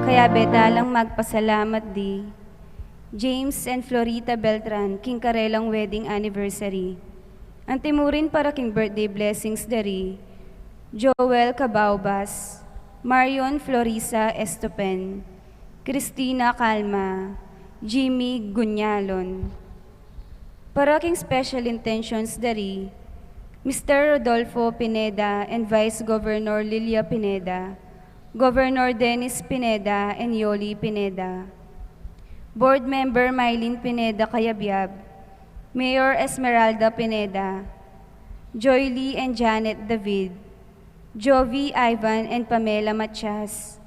Kaya betalang magpasalamat di. James and Florita Beltran, king karelang wedding anniversary. Antimurin para king birthday blessings dari. Joel Cabaubas, Marion Florisa Estopen, Cristina Calma, Jimmy Gunyalon. Para king special intentions dari. Mr. Rodolfo Pineda and Vice Governor Lilia Pineda, Governor Dennis Pineda and Yoli Pineda, Board Member Mylene Pineda Cayabyab, Mayor Esmeralda Pineda, Joy Lee and Janet David, Jovi Ivan and Pamela Matias,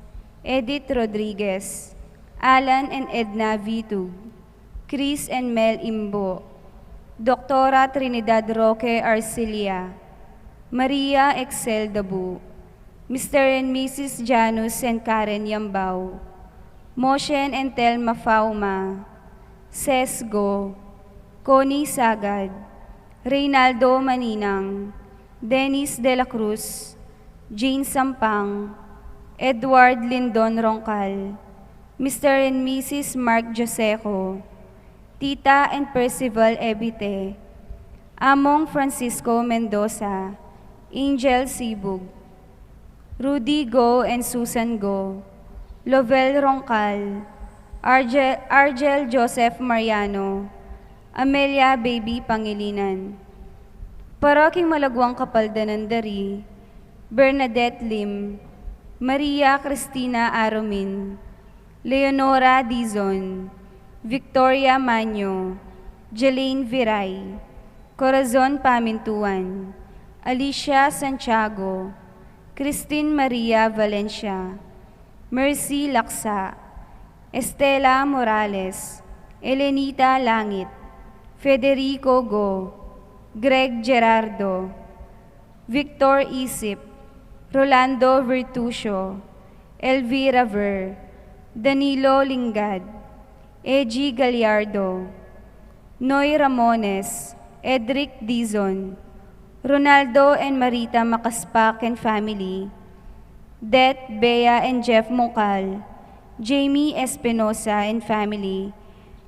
Edith Rodriguez, Alan and Edna Vitug, Chris and Mel Imbo, Doktora Trinidad Roque Arcilia, Maria Excel Dabu, Mr. and Mrs. Janus and Karen Yambao, Moshen and Telma Fauma, Sesgo, Connie Sagad, Reynaldo Maninang, Dennis De La Cruz, Jane Sampang, Edward Lindon Roncal, Mr. and Mrs. Mark Joseco, Tita and Percival Ebite, Among Francisco Mendoza, Angel Sibug, Rudy Go and Susan Go, Lovell Roncal, Argel Joseph Mariano, Amelia Baby Pangilinan. Paraking Malagwang Kapaldanan dari, Bernadette Lim, Maria Cristina Aromin, Leonora Dizon, Victoria Manyo, Jelaine Viray, Corazon Pamintuan, Alicia Santiago, Christine Maria Valencia, Mercy Laksa, Estela Morales, Elenita Langit, Federico Go, Greg Gerardo, Victor Isip, Rolando Virtucio, Elvira Ver, Danilo Lingad, Eji Gallardo, Noy Ramones, Edric Dizon, Ronaldo and Marita Makaspak and family, Det, Bea and Jeff Mongkal, Jamie Espinosa and family,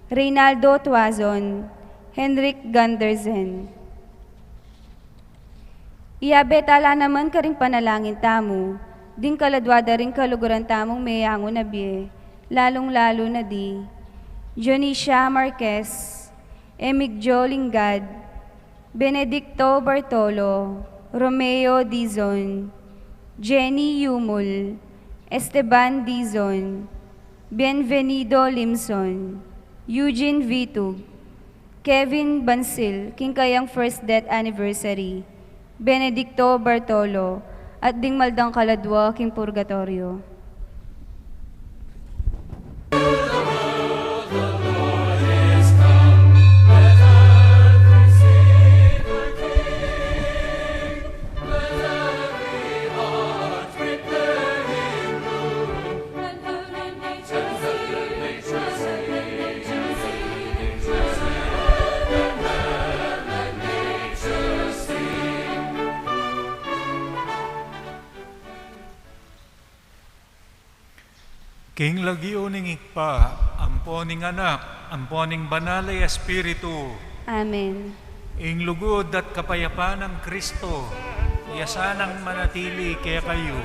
Reynaldo Tuazon, Henrik Gundersen. Iabetala naman ka rin panalangin tamo, din kaladwada rin kaluguran tamong mayango na biye, lalong-lalo na di, Jonicia Marquez, Emigjo Lingad, Benedicto Bartolo, Romeo Dizon, Jenny Yumul, Esteban Dizon, Bienvenido Limson, Eugene Vitug, Kevin Bansil, king kayang first death anniversary, Benedicto Bartolo, at ding maldang kaladwa king purgatorio. King lagio ning ikpa, amponing anak, amponing banalay espiritu. Amen. Ing lugod at kapayapaan ng Kristo, yasanang manatili kaya kayo.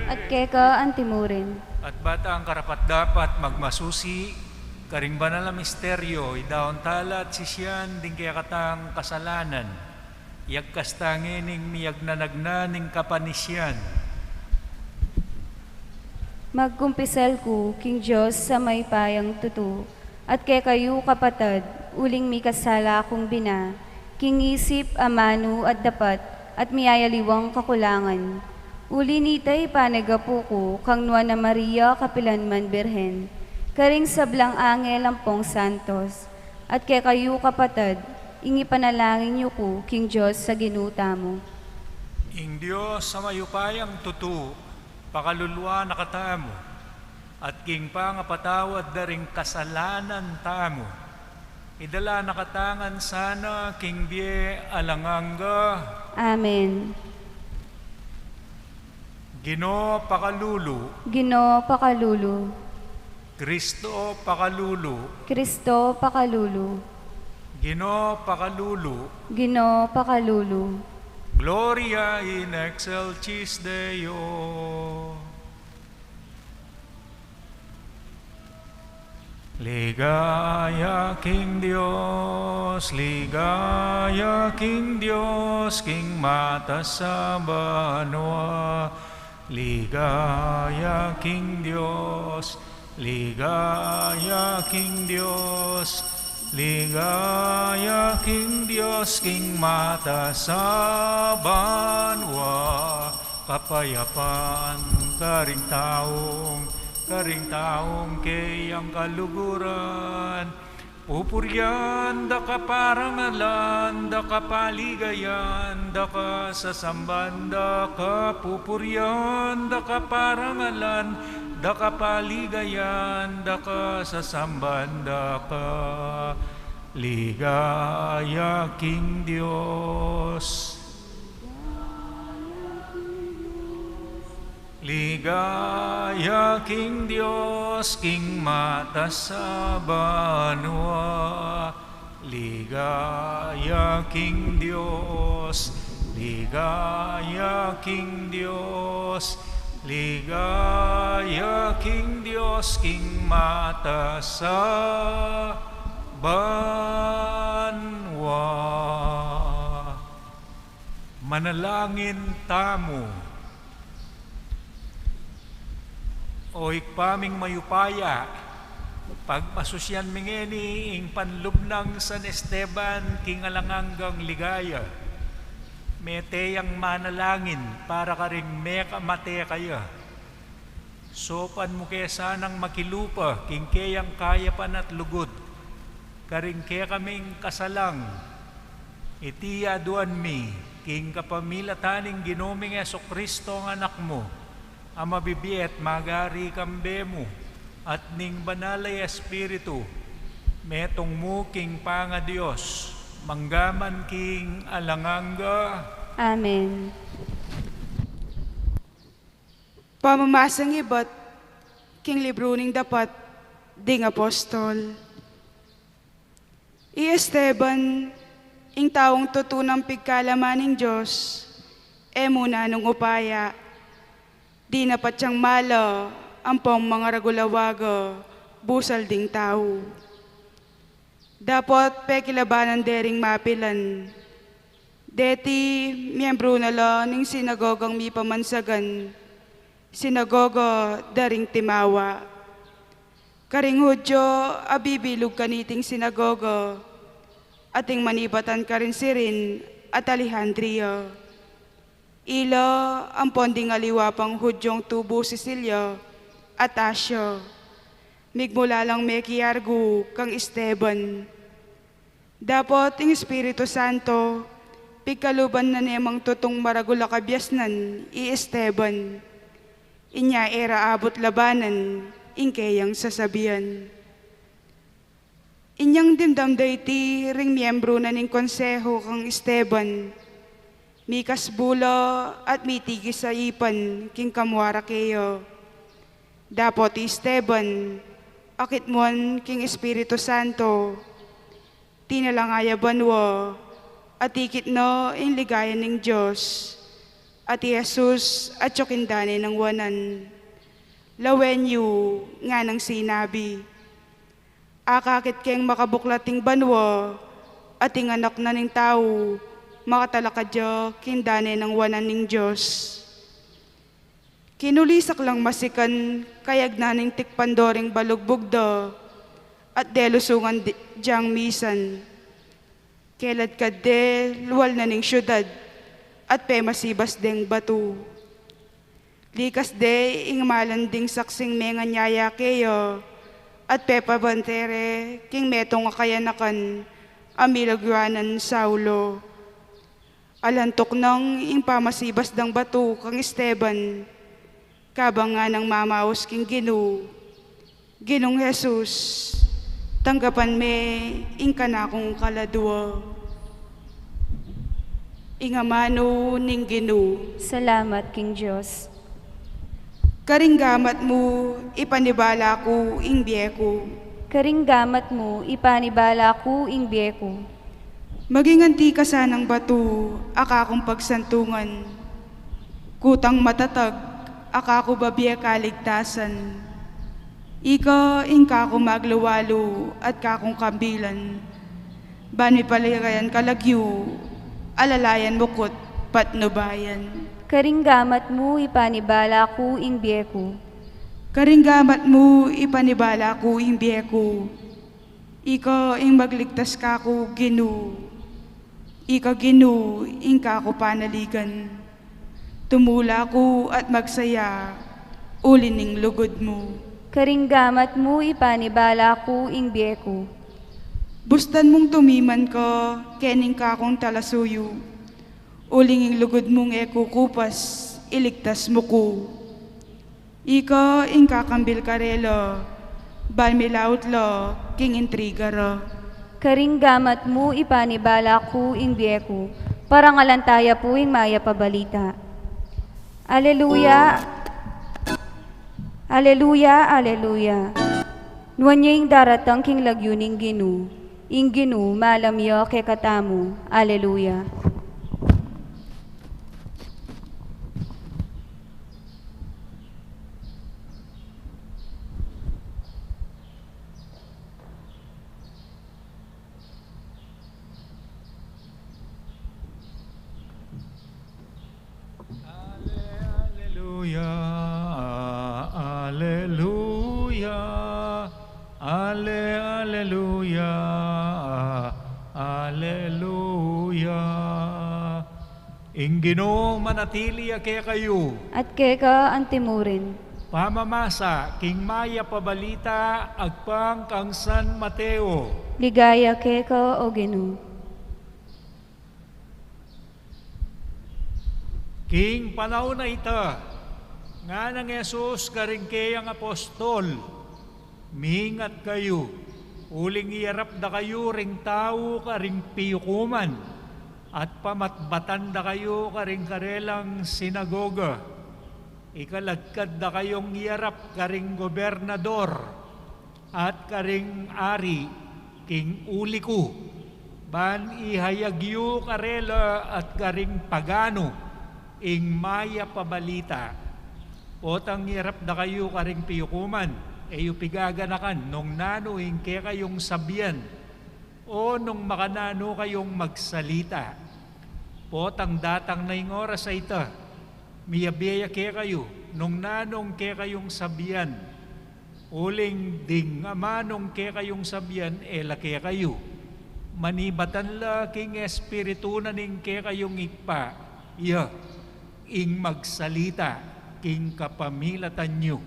At keka antimurin. At bata ang karapat-dapat magmasusi, karing banal na misteryo, idaon tala at sisyan, din kaya katang kasalanan, yagkastangin ning miyag nanagnaning kapanisyan. Magkumpisal ko, King Diyos, sa may payang tutu, at kay kayo kapatad, uling mi kasala akong bina, king isip, amano at dapat, at miyayaliwang kakulangan. Uli nitay panagapo ko, kang nuwa na Maria kapilanman Birhen, karing sablang angel ampong santos, at kay kayo kapatad, ingi panalangin niyo ko, King Diyos, sa ginuta mo. Ing Diyos sa mayupayang tutu, pakaluluwa na katamo, at king pangapatawad daring kasalanan tamo. Idala nakatangan sana, king bie alanganga. Amen. Ginoo pakalulu, Ginoo pakalulu, Kristo pakalulu, Kristo pakalulu, Ginoo pakalulu, Ginoo pakalulu, Gloria in excelsis Deo. Ligaya King Dios, ligaya King Dios, King mata sa banwa. Ligaya King Dios, ligaya King Dios, ligaya King Dios, King mata sa banwa. Kapayapaan karing taong kayang kaluguran. Pupuryan, da ka parangalan, da ka paligayan, da ka sasamban, da ka pupuryan, da ka parangalan, da ka paligayan, da ka sasamban, da ka ligaya King Dios. Ligaya King Dios, King mata sa banwa. Ligaya King Dios, ligaya King Dios, ligaya King Dios, King mata sa banwa. Manalangin tamo. O ikpaming mayupaya, pagmasusyan mingeni ing panlubnang San Esteban king alanganggang ligaya. Meteyang manalangin para karing meka mate kaya. Sopan mo kaya sanang makilupa king kayang kayapan at lugod. Karing kaya kaming kasalang, itiya duan mi, king kapamilataning ginoming Jesucristo ang anak mo, ang mabibiet magari kambe mo, at ning banalay Espiritu, metong mo king panga Diyos, manggaman king alanganga. Amen. Pamamasang ibat, king libro ning dapat, ding apostol. I Esteban, ing taong tutunang pigkalaman ng Diyos, muna nung upaya, di napat siyang mala, ang pang mga ragulawaga, busal ding tao. Dapat pekilabanan dering mapilan. Deti, miyembro na la ning sinagogang mi pamansagan, sinagoga daring timawa. Karing Hudyo, abibilog kaniting sinagoga, ating manibatan ka rin sirin at Alejandria. Ila ang ponding aliwapang Hudyong tubo Sicilia at Asya. Migmula lang mekiargu kang Esteban. Dapat ang Espiritu Santo, pigkaluban na nemang tutong maragula kabyasnan i Esteban. Inya era abot labanan, ingkayang sasabihan. Inyang dimdam dayti ring miyembro na ning konseho kang Esteban. Mikas bula at mitigis sa ipan king kamwara kayo. Dapot Esteban, akit mon king Espiritu Santo, tinalangaya banwa, at ikit no in ligayan ng Diyos, at Jesus at tsokindane ng wanan. Lawenyu nga ng sinabi, akakit keng makabuklating banwa, at ing anak na ng tao, makatalakadyo kindane ng wanan ng Diyos. Kinulisak lang masikan kayag naning tikpandoring balugbugdo at delusungan diyang misan. Kelad ka de luwal na ning syudad at pe masibas deng batu. Likas de ing malanding saksing menga nyaya keyo at pe pabantere king metong akayanakan amilagwanan Saulo. Alantok nang ing pamasibas dang batu kang Esteban, kabang nga ng mamaos king Ginong Jesus, tanggapan me ing kanakong kaladwa. Ingamano ning Ginoo. Salamat, King Diyos. Karinggamat mo, ipanibala ko, ingbiyeko. Karinggamat mo, ipanibala ko, ingbiyeko. Maging anti ka sanang bato, akakong pagsantungan. Kutang matatag, akako babiya kaligtasan. Ika, ingka ko magluwalo, at kakong kambilan. Bani palirayan kalagyo, alalayan mukot, patnubayan. Karinggamat mo, ipanibala ko, ingbiyeko. Karinggamat mo, ipanibala ko, ingbiyeko. Ika, ing magligtas ka ko, Ginu. Ika, Ginu, ingka ko panaligan. Tumula ko at magsaya, ulining lugod mo. Karinggamat mo, ipanibala ko, ingbiyeko. Bustan mong tumiman ka, kening ka kong talasuyo. Ulinging lugod mong ekukupas, iligtas mo ko. Ika, ing kakambil karela, balmilaut la, king intrigara. Karinggamat mo, ipanibala ko, ingbiyeko. Parangalantaya po ing maya pabalita. Aleluya! Aleluya! Aleluya! Nuwan niya yung daratang king lagyuning Ginu. Ing Ginu, malamyo ke katamu. Aleluya! Alleluia, alleluia, alleluia, alleluia. Ingino manatili kaya kayo, At keka antimurin. pamamasa, king maya pabalita, agpang kang San Mateo. Ligaya keka o Ginu. King panahon na ita, nga ng Yesus karing kayang apostol, mingat kayo, uling iyarap da kayo ring tao karing piyukuman, at pamatbatan da kayo karing karelang sinagoga. Ikalagkad da kayong iyarap karing gobernador, at karing ari, king uli ko, ban ihayagyo karela at karing pagano, ing maya pabalita. Potang hirap da kayo karing piyukuman, eyo pigaganakan, nung nano ing kaya kayong sabiyan, o nung makanano kayong magsalita. Potang datang na ing oras sa ita, miyabiya kaya kayo, nung nanong kaya kayong sabiyan, uling ding amanong kaya kayong sabiyan, ela kaya kayo. Manibatan la king espiritu na ning kaya kayong ikpa, iya, ing magsalita, king kapamilatan nyo.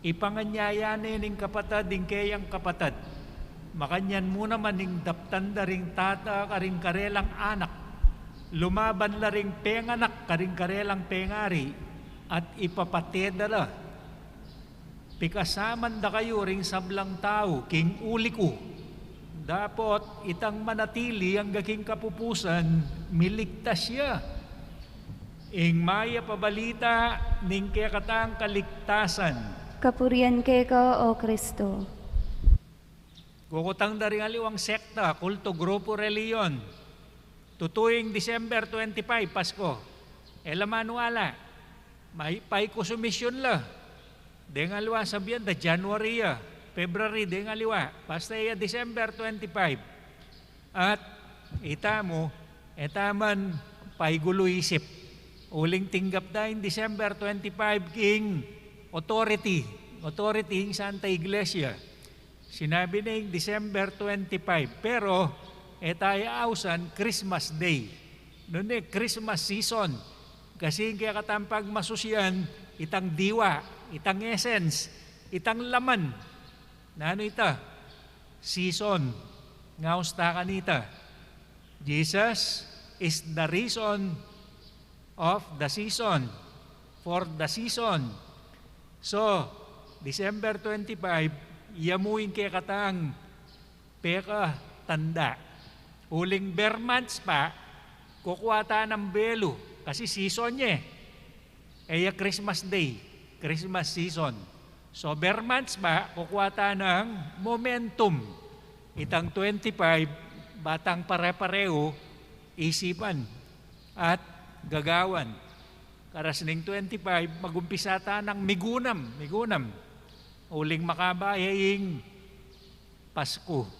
Ipanganyayanin ning kapatad, ing kayang kapatad, makanyan mo naman ning daptan da ring tata, karing karelang anak, lumaban la ring penganak, karing karelang pengari, at ipapateda la. Pikasaman da kayo ring sablang tao, king uli ko. Dapot itang manatili ang gaking kapupusan, miligtas siya. Ing maya pabalita, ning kaya katang kaligtasan. Kapurian keka o Kristo. Kukutang daring aliwang sekta, kulto, grupo, reliyon. Tutuing December 25, Pasko. Elamanuala, may paikusumisyon la. Deng aliwa sabihan da January ya, February deng aliwa, basta ya December 25. At itamo, etaman paigulo isip. Uling tinggap da in December 25 king authority ing Santa Iglesia. Sinabi na yung December 25, pero etaya ausan Christmas Day. Noon Christmas season. Kasi kaya katampag masusyan, itang diwa, itang essence, itang laman. Na ano ita? Season. Ngausta kanita. Jesus is the reason of the season. For the season. So, December 25, yamuin kaya katang peka tanda. Uling bare months pa, kukuha ta ng belo kasi season niya. Eya Christmas Day. Christmas season. So, Bermans ba, kukuha ta ng momentum. Itang 25, batang pare-pareho, isipan at gagawan. Karas ning 25, magumpisa ta ng migunam. Uling makabayaying Pasko.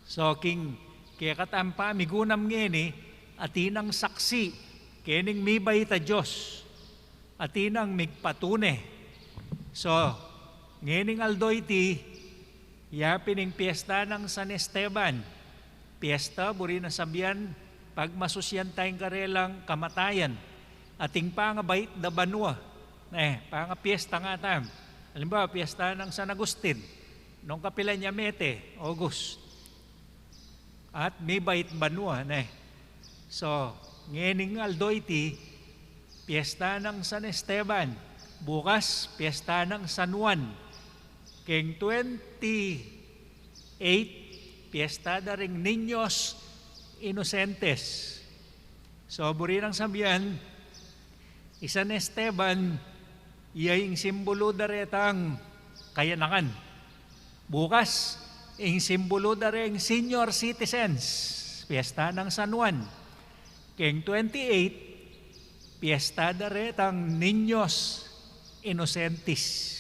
So, kaya katampa, migunam ngeni, atinang saksi, kening mibay ta Diyos, atinang migpatune. So, ngening aldoyti, yapining piyesta ng San Esteban, piyesta, buri na sabihan, pag masusyan tayong karelang kamatayan, ating pangabait na banwa, pangapiyesta nga tam. Halimbawa, piyesta ng San Agustin, nung kapila niya Mete, August. At may bait banwa, So, ngening aldoyti, piyesta ng San Esteban, bukas, piyesta ng San Juan. Keng 28, piyesta na ring Niños Inocentes. So, buri ng sabihan, San Esteban, iyay simbolo daretang kayanangan. Bukas, ang simbolo dareng senior citizens, piyesta ng San Juan. Keng 28, piyesta daretang Niños Inocentes.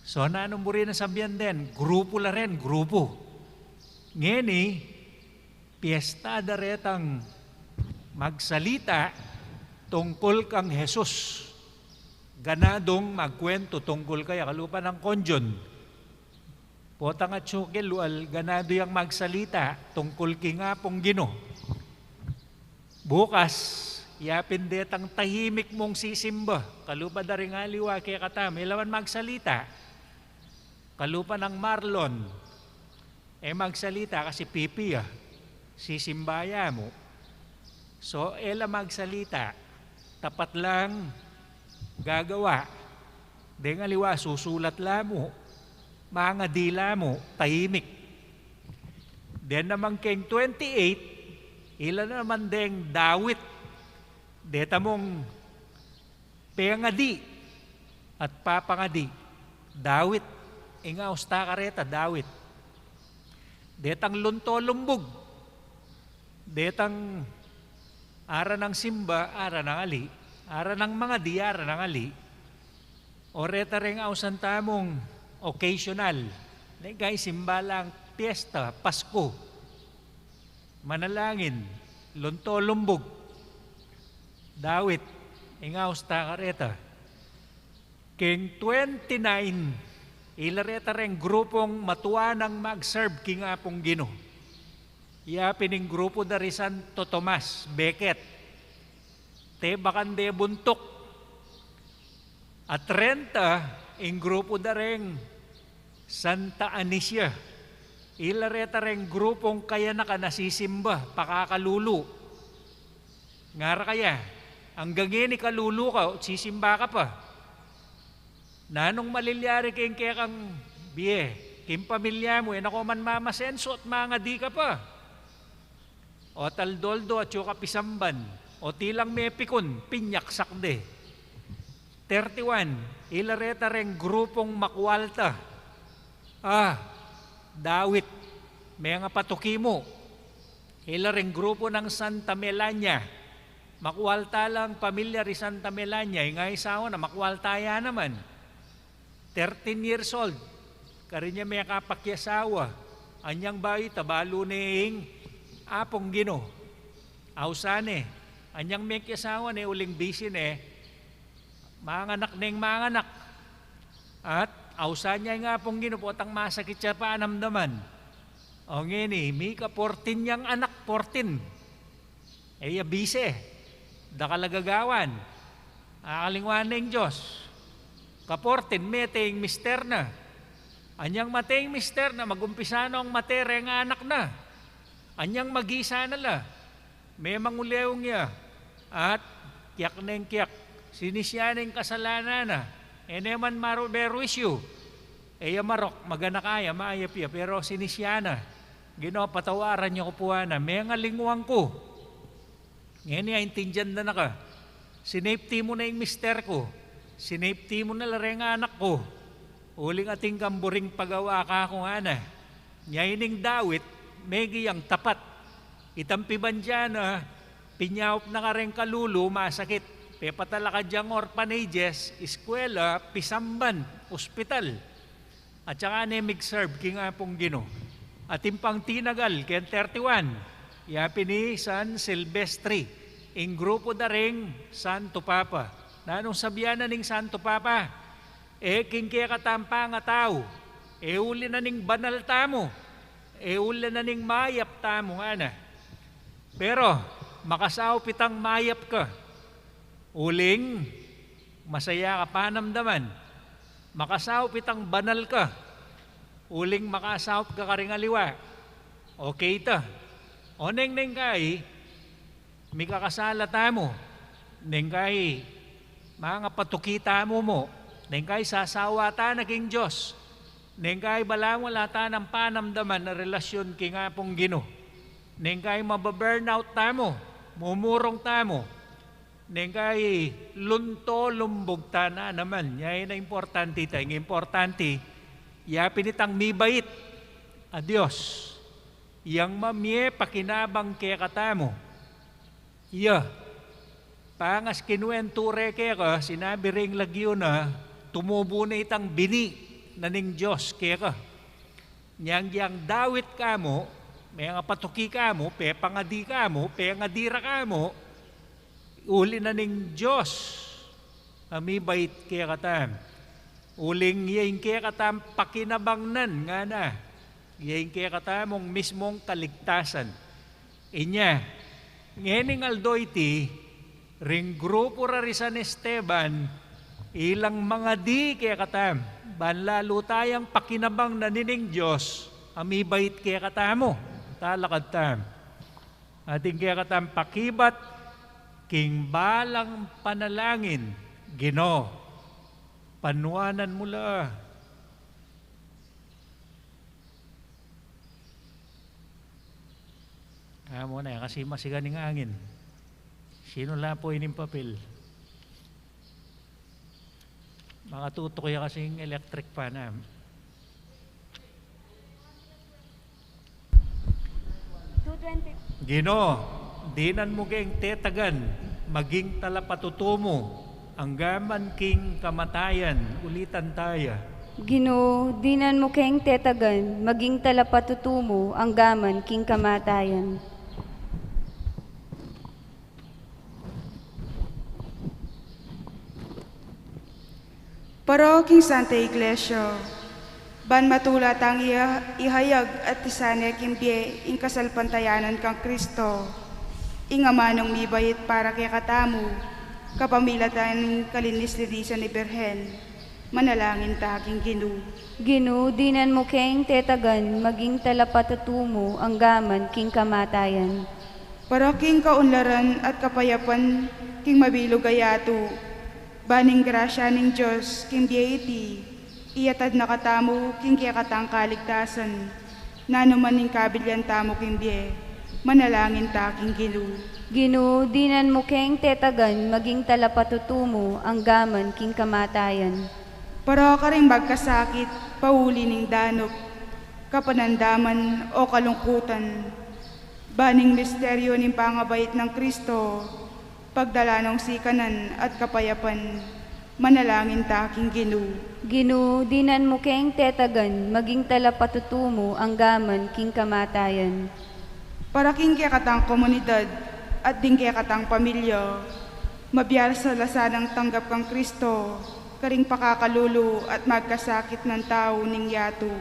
So, nanong buri na sabihan din, grupo la rin, grupo. Ngeni, piyesta daretang magsalita tungkol kang Jesus. Ganadong magkwento tungkol kaya kalupa ng konjon. Potang at syukil, ganado yung magsalita tungkol kingapong Gino. Bukas, yapin detang tahimik mong sisimba. Kalupa da rin aliwa kaya katam, ilawan magsalita. Kalupa ng Marlon, magsalita kasi pipi sisimbaya mo. So, ela magsalita, tapat lang gagawa. Deng aliwa, susulat lamo, mga dila mo, tahimik. Then naman keng 28, ilan naman deng dawit. Deta mong pengadi at papangadi. Dawit, ingaw sta kareta, dawit. Detang lunto lumbog. Detang ara ng simba, ara ng ali. Ara ng mga di, ara ng ali. O reta rin ausan tamong occasional. Guys, simba lang, piyesta, Pasko. Manalangin, lunto lumbog. Dawit, ingaus ta kareta. King 29, ilareta rin grupong matuanang mag-serve kingapong Gino. Pining grupo dari Santo Tomas, Becket. Te bakande buntok. At 30, ing grupo dareng Santa Anicia. Ilareta rin grupong kaya nakanasisimba, pakakalulu. Ngara kaya, ang gagini kalulu ka, sisimba ka pa. Nanong malilyari kayong kaya kang biye, kim pamilya mo, ako man mamasenso at mga di ka pa. O taldoldo at yung kapisamban, o tilang mepikon, pinyak sakde. 31, ilareta rin grupong makwalta. Dawit, may nga patukimo. Ila rin grupo ng Santa Melania. Makwalta lang pamilya rin Santa Melania. Nga isawa na makwaltaya naman. 13 years old. Karinya may kapakyasawa. Anyang bayi tabalo ning apong Gino. Ausane. Anyang may kyasawa ni uling bisin manganak ning manganak. At ausa niya nga pong ginupotang masakit siya pa anamdaman. O ngini, may ka 14 niyang anak, 14. Bise, dakalagagawan. Akalingwan ng Diyos. Ka 14, meteng mister na. Anyang mateng mister na, magumpisa na ang matere ng anak na. Anyang magisa na la. May manguleong niya. At kiyak neng kiyak. Sinisyaning kasalanan na. Eneman marubero issue. Marok, magana kaya, maayap-ya. Pero sinisyana. Gino, patawaran niyo ko po na. May nga lingwang ko. Ngayon intindihan na ka. Sinafety mo na yung mister ko. sinapti mo na lareng anak ko, uling ating kamburing pagawa ka kung ana. Nyayining dawit, megi ang tapat. Itampiban dyan pinyawp na ka rin kalulu, masakit. Pepatala ka dyang orphanages, eskwela, pisamban, ospital. At saka mig-serve king apong Gino. At impang tinagal, ken 31, yapi ni San Silvestre, ing grupo da ring Santo Papa. Nanong sabyanan ning Santo Papa, king kaya katampa nga tao, uli na ning banal tamo, uli na ning mayap tamo nga na. Pero, makasaw pitang mayap ka, uling, masaya ka panamdaman, makasaw pitang banal ka, uling makasaw ka karing aliwa, okay ta. O neng kay, may kakasala tamo, neng kay, mga patukita mo, neng kay sasawa ta naging Diyos, neng kay balang wala ta ng panamdaman na relasyon king apong Gino, neng kay mababurnout tamo, mumurong tamo, neng kay lunto lumbog ta na naman, yan na importante ta, yung importante, yapinitang mibait, adios, yang mamye pakinabang kaya katamo, pangas kinuwenture kaya ka, sinabi ring lagyo na, tumubo na itang bini na ning Diyos kaya ka. Yang dawit ka mo, may nga patuki ka mo, pe pangadi ka mo, pe ngadira ka mo, uli na ning Diyos, amibait kaya katam. Uling yain kaya katam pakinabangnan nga na, yain kaya katamong mismong kaligtasan. Inya, ngening aldoyti, ring grupo rari San Esteban, ilang mga di kaya katam, banlalo tayang pakinabang na nining Diyos, amibait kaya katamo, talakad tam. Ating kaya katam pakibat, king balang panalangin, Gino, panuanan mula. Amo na kasi masiganing angin. Sino lapo ining papel? Makatutok ya kasing electric pa na. Gino, dinan mo keng tetagan, maging talapatutumo, ang gaman king kamatayan, ulitan taya. Gino, dinan mo keng tetagan, maging talapatutumo, ang gaman king kamatayan. Paroking Santa Iglesia, ban matulat ang ihayag at isane kimbye ing kasalpantayanan kang Kristo, ing amanong mibait para kay katamu, kapamilatan ng kalinis-linisan ni Berhen, manalangin taking Gino. Gino, dinan mo keng tetagan, maging talapatutumo, ang gaman king kamatayan. Paroking kaunlaran at kapayapan king mabilog ayato, baning grasya ning Diyos king iti, iyatad na katamu king kaya katang kaligtasan, nanuman ning kabilyan tamo king biye, manalangin taking Gino. Gino, dinan mo keng tetagan, maging talapatutumo, ang gaman king kamatayan. Para ka rin magkasakit, pauli ning danok, kapanandaman o kalungkutan, baning misteryo ning pangabait ng Kristo, pagdala ng sikanan at kapayapan, manalangin taking Gino. Gino, dinan mo keng tetagan, maging talapatutumo, ang gaman king kamatayan. Para king kaya katang komunidad at din kaya katang pamilya, mabiyar sa lasanang tanggap kang Kristo, karing pakakalulu at magkasakit ng tao ning yato,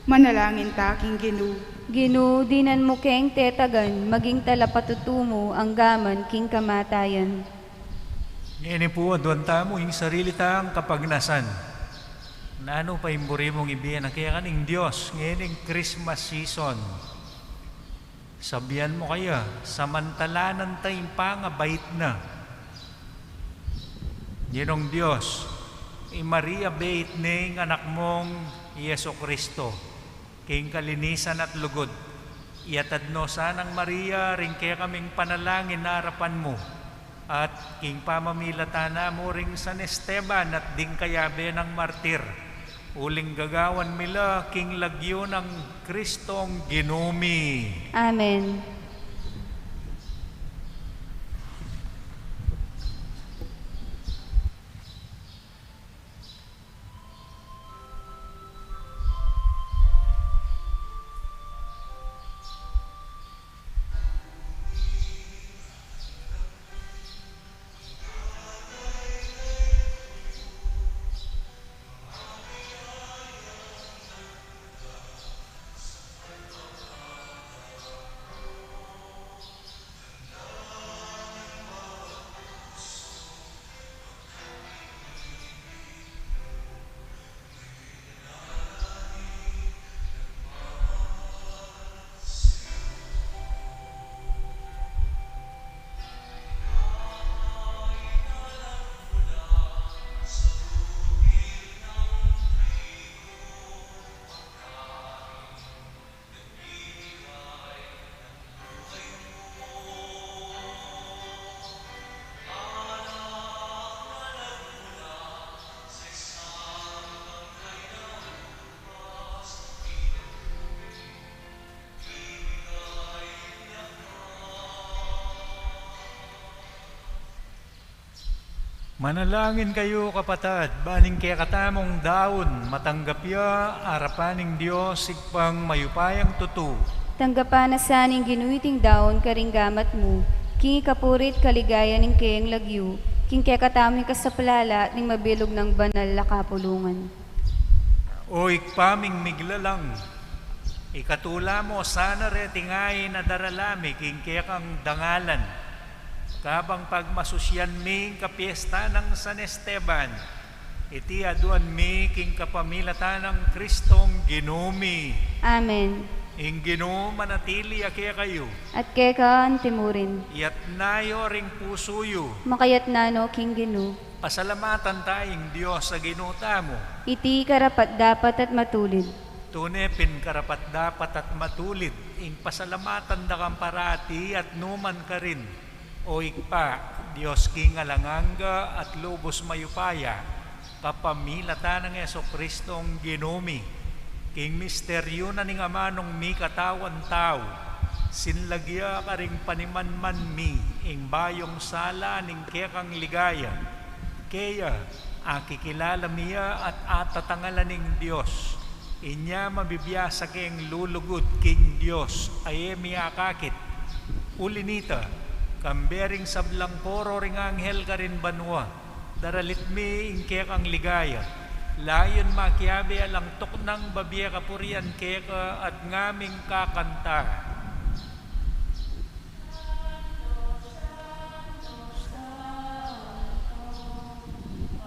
manalangin taking Gino. Gino, dinan mo keng tetagan, maging talapatutumo, ang gaman king kamatayan. Ngayon po, doon tamo yung sarili tang kapagnasan. Na ano pa imburi mong ibiyan ang kaya kaning Diyos, ngayon yung Christmas season. Sabihan mo kaya, samantalanan tayong pangabait na. Ginong Diyos, Maria bait ning anak mong Yeso Kristo, king kalinisan at lugod. Iatad no sanang Maria, rin kaya kaming panalangin na harapan mo. at king pamamilatana mo ring San Esteban at ding kayabe ng martir. Uling gagawan mila king lagyo ng Kristong ginumi. Amen. Manalangin kayo kapatad, baning kaya katamong daon, matanggap ya, arapaning Diyos, sigpang mayupayang tutu. Tanggapan na saning ginuiting daon karing gamat mo, king ikapurit kaligaya ning kayang lagyu, king kaya katami ka sa palala ning mabilog ng banal na kapulungan. O ikpaming miglalang, ikatula mo sana retingay na daralami, king kaya kang dangalan. Kabang pagmasusyan mi kapiesta ng San Esteban, iti aduan mi king kapamilatan ng Kristong ginumi. Amen. Ing Ginoo manatili akya kayo, At kaya ka antimurin, iyat nayo ring pusuyo, makayat nano king ginu, pasalamatan tayong Diyos sa ginuta mo. iti karapat dapat at matulid. Tunepin karapat dapat at matulid, ing pasalamatan da kang parati at numan ka rin. O ikpa, Diyos king alanganga at lubos mayupaya, kapamilatan ng Yeso Kristong ginumi, king misteryo na ning amanong mi katawan tao, sinlagya ka ring panimanman mi, ing bayong sala ning kekang ligaya, kaya akikilala miya at atatangalan ning Diyos, inya mabibiyasa king lulugod king Diyos, aye miya kakit, ulinita, kambering sablang poro ring anghel ka rin banwa, daralit mi ingkek ang ligaya, layon makiabe alang tok ng babiya kapurian keka at ngaming kakanta.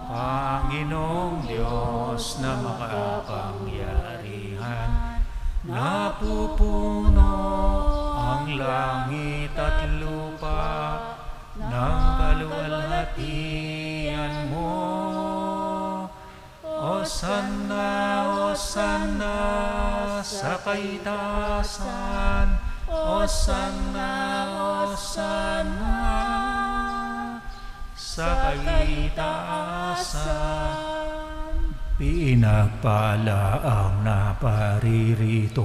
Panginoong Diyos na makapangyarihan, napupuno ang langit at lupa ng kaluwalhatian mo. Hosanna, Hosanna sa kaitaasan, Hosanna, Hosanna sa kaitaasan. Pinagpala ang naparirito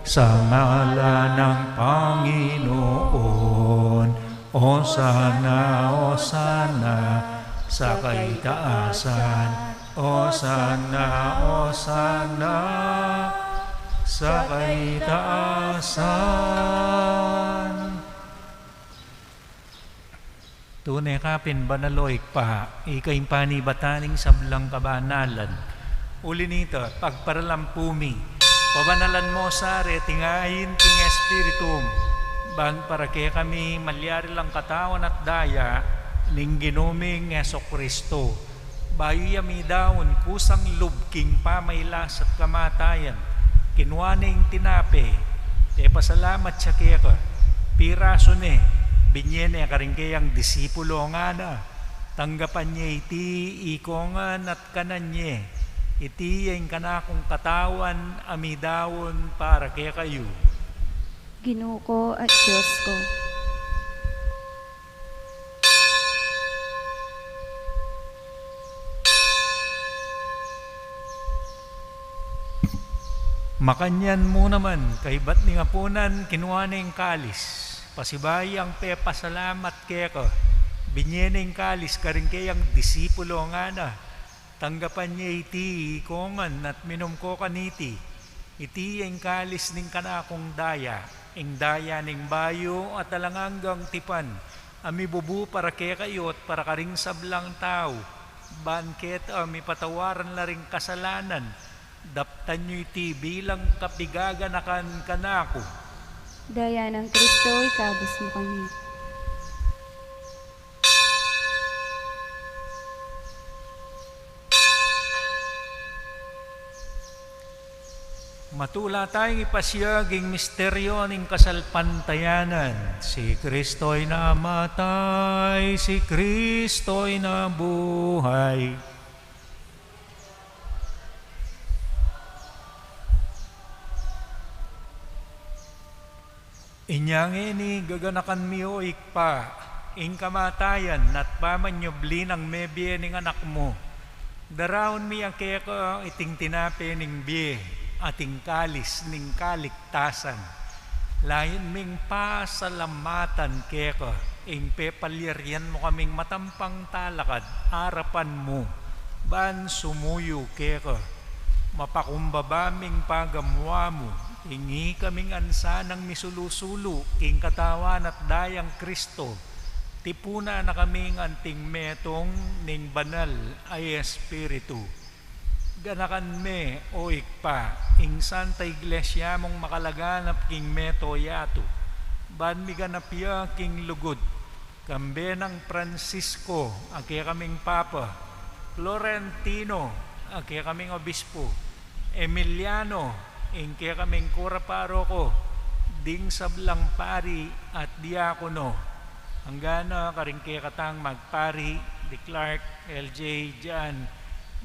sa ngalan ng Panginoon. Hosanna, Hosanna sa kaitaasan, Hosanna, Hosanna sa kaitaasan. Tunay kapin banaloik pa, ikay panibataning sablang kabanalan. Ulinito, pagparalampumi, pabanalan mo sa retingahin king Espiritum, ban para kaya kami malyari lang katawan at daya, ning ginuming Yeso Kristo. Bayo yami daon kusang lubking pamaylas at kamatayan, kinwaning tinape, te pasalamat siya kaya ka, piraso ne, binyene karing kayang disipulo nga na, tanggapan niya iti ikongan at kanan niya, iti yung kanakong katawan amidawon para kaya kayo. Ginoo ko at Diyos ko. Makanyan mo naman, kay ba't ni nga punan, kinuha na yung kalis. Pasibay ang pasalamat kaya ko. Binyeneng kalis, karing kayang disipulo nga na. Tanggapan niya iti, kongan at minom ko kaniti. Iti ang kalis ning kanakong daya. Ing daya ning bayo at alanganggang tipan. Ami bubu para kaya kayo at para karing sablang tao. Banket ami patawaran la ring kasalanan. Daptan nyo iti bilang kapigaganakan kanako. Daya ng Kristo, ikabos mo kami. Matula tayong ipasyaging misteryo ng kasalpantayanan. Si Kristo'y namatay, si Kristo'y nabuhay. Inyang ini gaganakan miyo ikpa, ing kamatayan, at pamanyobli ng mebye ning anak mo. Darawon mi ang kaya ko iting tinape ning biye, ating kalis ning kaligtasan. Lain ming pasalamatan kaya ko, ing pepalyeryan mo kaming matampang talakad, harapan mo, ban sumuyo kaya ko, mapakumbaba ming pagamwa mo, hingi kaming ansa ng misulusulu, king katawan at dayang Kristo, tipuna na kaming anting metong ning banal ay Espiritu. Ganakan me o ikpa, ing Santa Iglesia mong makalaganap king meto yato, ban mi ganapya king lugod, kambe ng Francisco, ake kaming Papa, Florentino, ake kaming Obispo, Emiliano, ing kaya kaming kura paroko, ding sablang pari at diakono. Hanggang karing kaya katang magpari, di Clark, LJ, Jan,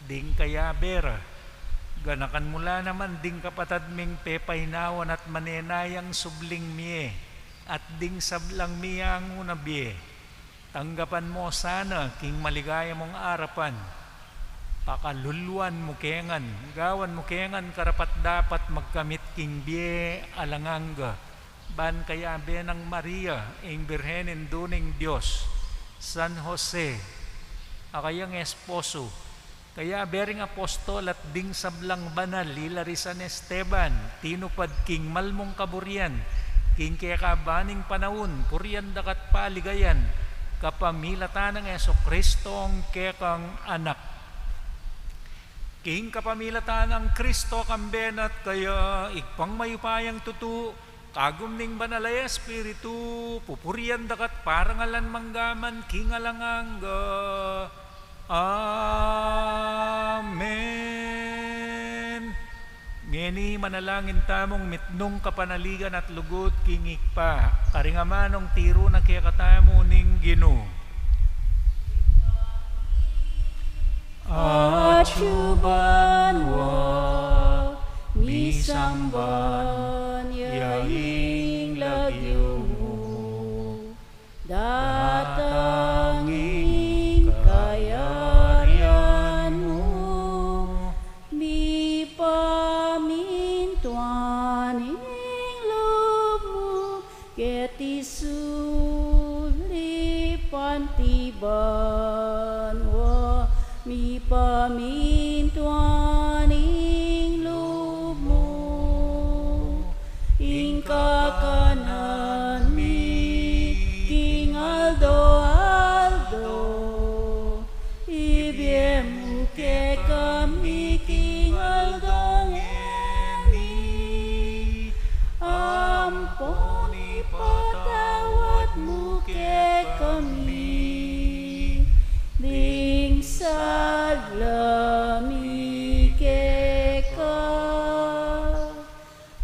ding kaya Bera. Ganakan mula naman ding kapatad ming pepaynawan at manenayang subling miye, at ding sablang miyang unabiye. Tanggapan mo sana king maligaya mong arapan. Pakaluluan mo kengan, gawan mo kengan karapat dapat magkamit king biye alanganga. Ban kaya benang Maria, ing birhenin duning Diyos, San Jose, akayang esposo, kaya bering apostol at ding sablang banal, ilari San Esteban, tinupad king malmong kaburian, king kaya kabaning panahon, purian dakat paligayan, kapamilatan ng Jesucristo ang kekang anak. King kapamilatan ang Kristo kambenat kaya ikpang mayupayang tutu, kagum ning banalay Espiritu, pupurian dakat parangalan manggaman king alangangga. Amen. Ngeni manalangin tamong mitnong kapanaligan at lugod king ikpa, karingamanong tiro na kaya katamo ning Ginoo. Acubanwa misamban yaing lagyo datanging kayarian mo mi pamintuan ing loob mo ket isulipan tiban mi pamintuan ing loob mo, ing kakanan mi king Aldo, ibiyem mo ke kami king Aldo ngeni, ampon ipatawad mo ke kami. Ding salami keka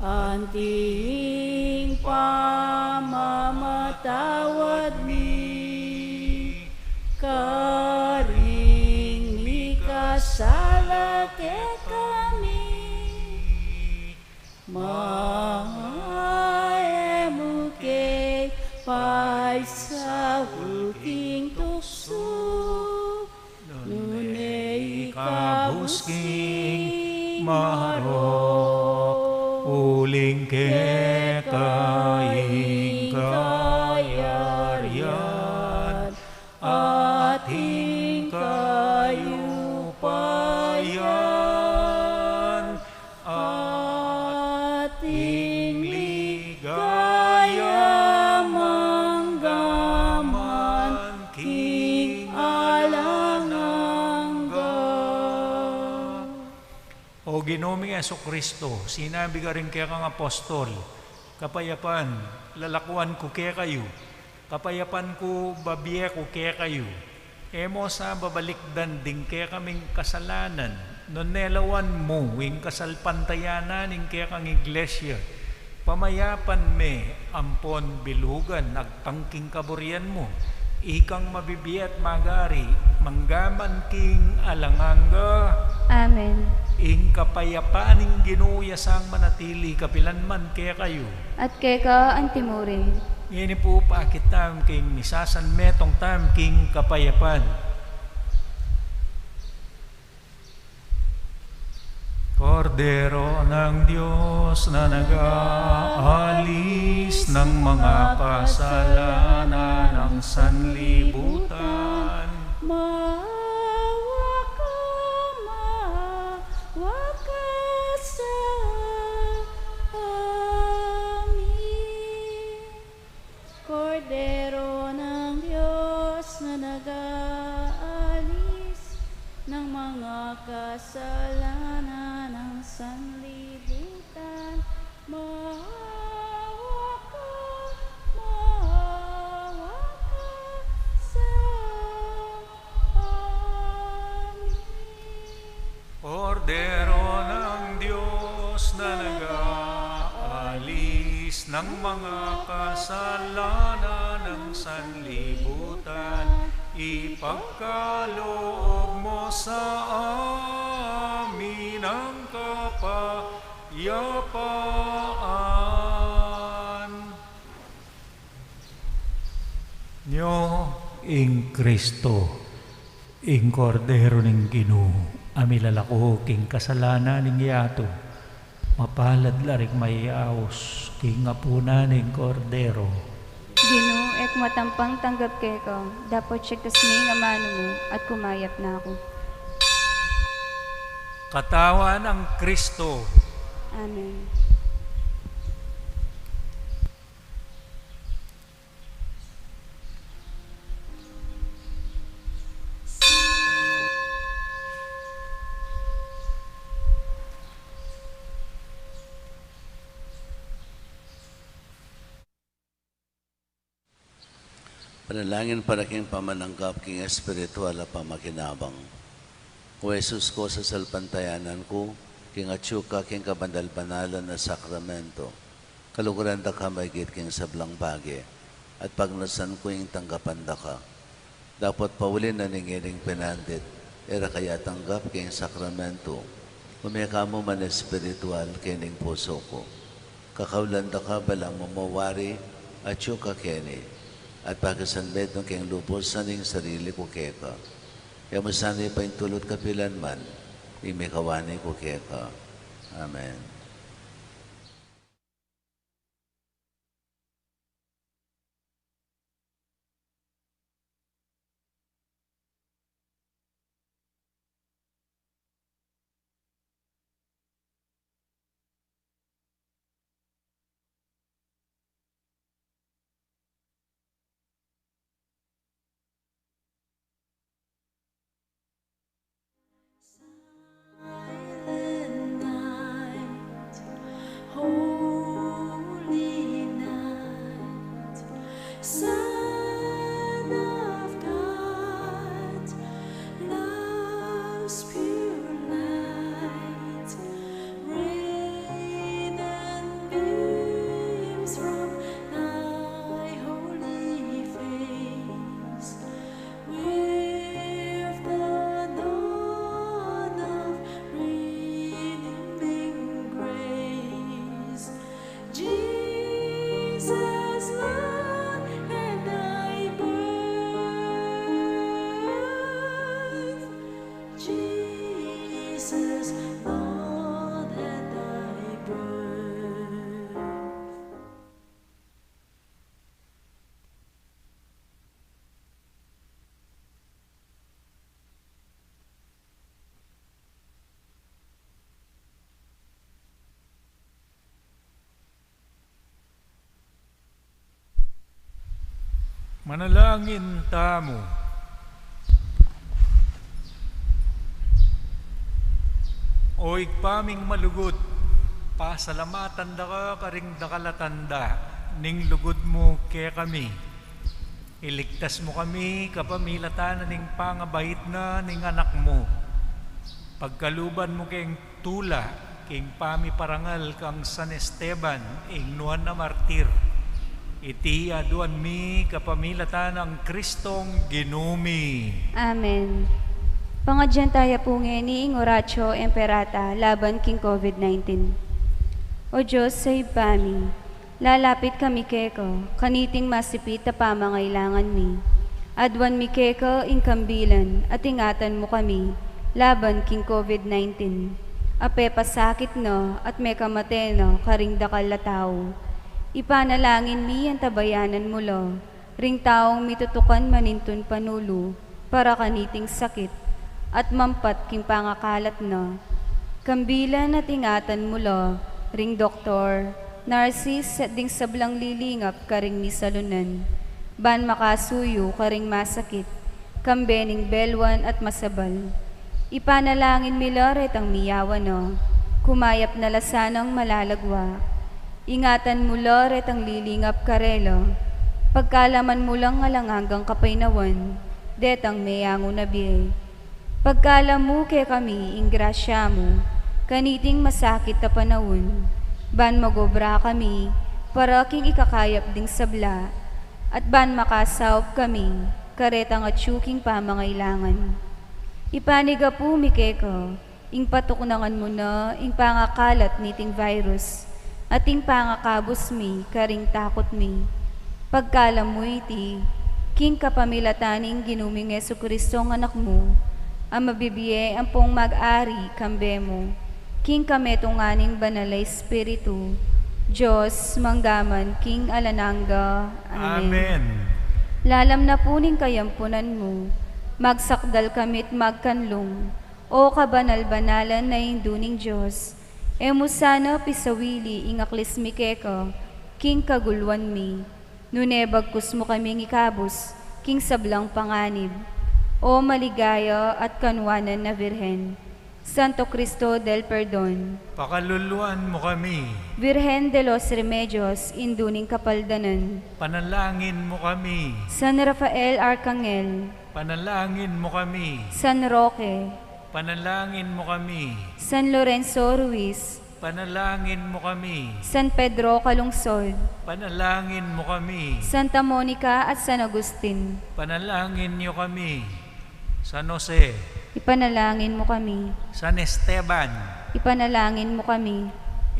anting pamamatawad mi karing mi kasala ke kami maemu ke paisahuking tukso Kabusking marok uling kekaing kayarian at hingkayupayan ating ligaya manggaman king alanangga. O Ginoong Jesucristo, sinabi ka rin kaya kang apostol, kapayapan, lalakuan ko kaya kayo, kapayapan ko, babiye ko kaya kayo. Emo sa babalikdan din kaya kaming kasalanan, nonelawan mo, wing kasalpantayanan, ing kaya kang iglesia. Pamayapan me, ampon bilugan, nagtangking kaburian mo, ikang mabibiyat magari, manggaman king alanganga. Amen. Ing kapayapaan ing ginuya sang manatili kapilanman kaya kayo. At keka antimurin. Ngini po pakit tam king misasan metong tam king kapayapan. Kordero ng Diyos na nag-aalis ng mga kasalanan ng sanlibutan. Maawa ka sa amin. Kordero ng Diyos na nag-aalis ng mga kasalanan ng sanlibutan. Maawa ka sa amin. Kordero ng Diyos na nag-aalis ng mga kasalanan ng sanlibutan, ipagkaloob mo sa amin ang kapayapaan. Nyo ing Kristo, ing Kordero ng Ginoo, amilalako king kasalanan ning yato, mapalad larik mayaos king apuna ning Kordero. Ginoo, ek matampang tanggap keka, dapat siya kasmi nga mano mo at kumayap na ako. Katawan ang Kristo. Amen. Panalangin para king pamananggap king espiritual a pamakinabang. O Jesus ko sa salpantayanan ko, king atsyuka king kabandal-banalan na sakramento, kaluguran da ka maigit king sablang bagi, at pagnasan ko yung tanggapan da ka. Dapat paulin na ningiling pinandit, era kaya tanggap king sakramento, umika mo man espiritual kining puso ko. Kakaulan da ka balang mamawari, atsyuka kini, at pagkasanbed ng keng lupos sa ning sarili ko keka. Kaya masanay pa yung tulot kapilan man, imikawani ko keka. Amen. Silent night, Manalangin tamo. O igpaming malugod, pasalamatan da ka karing dakalatanda, ning lugod mo kaya kami. Iligtas mo kami kapamilatan ning pangabait na ning anak mo. Pagkaluban mo keng tula, king pami parangal kang San Esteban, ing nuan na martir. Iti aduan mi kapamilatan ang Kristong ginumi. Amen. Pangadyan tayo po ni Horacio Emperata laban king COVID-19. O Diyos sa ipami, lalapit kami keko, kaniting masipit na pamangailangan mi. Adwan mi keko ing kambilan at ingatan mo kami laban king COVID-19. Ape pasakit no at may kamate no karing dakal na tao. Ipanalangin mi ang tabayanan mo lo, ring taong mitutukan manintun panulo, para kaniting sakit, at mampat king pangakalat no. Kambilan at ingatan mo lo, ring doktor, narsis at ding sablang lilingap karing misalunan, ban makasuyo karing masakit, kambening belwan at masabal. Ipanalangin mi loret ang miyawan no, kumayap na lasanang malalagwa. Ingatan mo loret ang lilingap karelo, pagkalaman mo lang alang hanggang kapainawan, detang mayango na biye. Pagkalam mo kay kami, ingrasya mo, kaniting masakit na panahon, ban magobra kami, para king ikakayap ding sabla, at ban makasawp kami, karetang at syuking pamangailangan. Ipaniga po mikeko, ing patuknangan mo na, ing pangakalat niting virus, ating pangakabos mi, karing takot mi. Pagkalam mo iti, king kapamilataning ginuming Jesucristo ang anak mo, ang mabibiye ang pong mag-ari kambe mo, king kametunganing banalay espiritu, Diyos manggaman king alananga. Amen. Amen. Lalam na puning kayampunan mo, magsakdal kamit magkanlong, o kabanal-banalan na induning Diyos, emusana pisawili ingaklis mi keko, king kagulwan mi, nunebagkus mo kaming ikabos, king sablang panganib, o maligaya at kanwanan na Virhen, Santo Cristo del Perdon, Pakaluluan mo kami. Virgen de los Remedios, induning kapaldanan, Panalangin mo kami. San Rafael Arcangel, Panalangin mo kami. San Roque, Panalangin mo kami. San Lorenzo Ruiz, Panalangin mo kami. San Pedro Calungsod, Panalangin mo kami. Santa Monica at San Agustin, Panalangin niyo kami. San Jose, ipanalangin mo kami. San Esteban, Ipanalangin mo kami.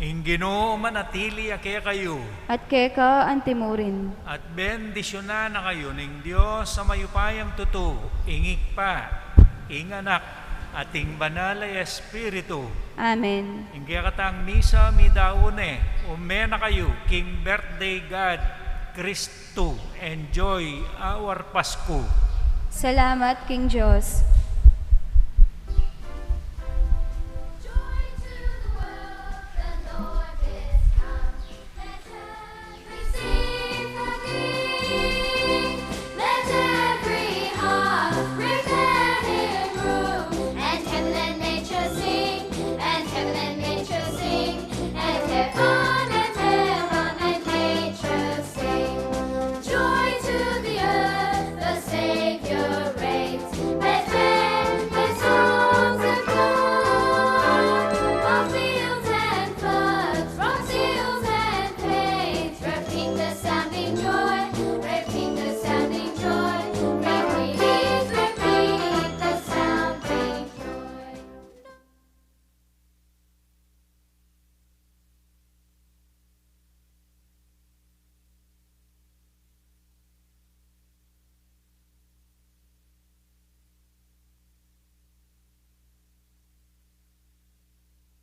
ing Ginoo manatili kaya kayo, At keka antimurin, at bendisyonan na kayo ng Diyos sa mayupayang tuto, ingik pa, ing anak, ating banal ay Espiritu. Amen. Ing kaya katang misa mi daune, umena kayo, King Birthday God, Kristo, enjoy our Pasko. Salamat, King Diyos.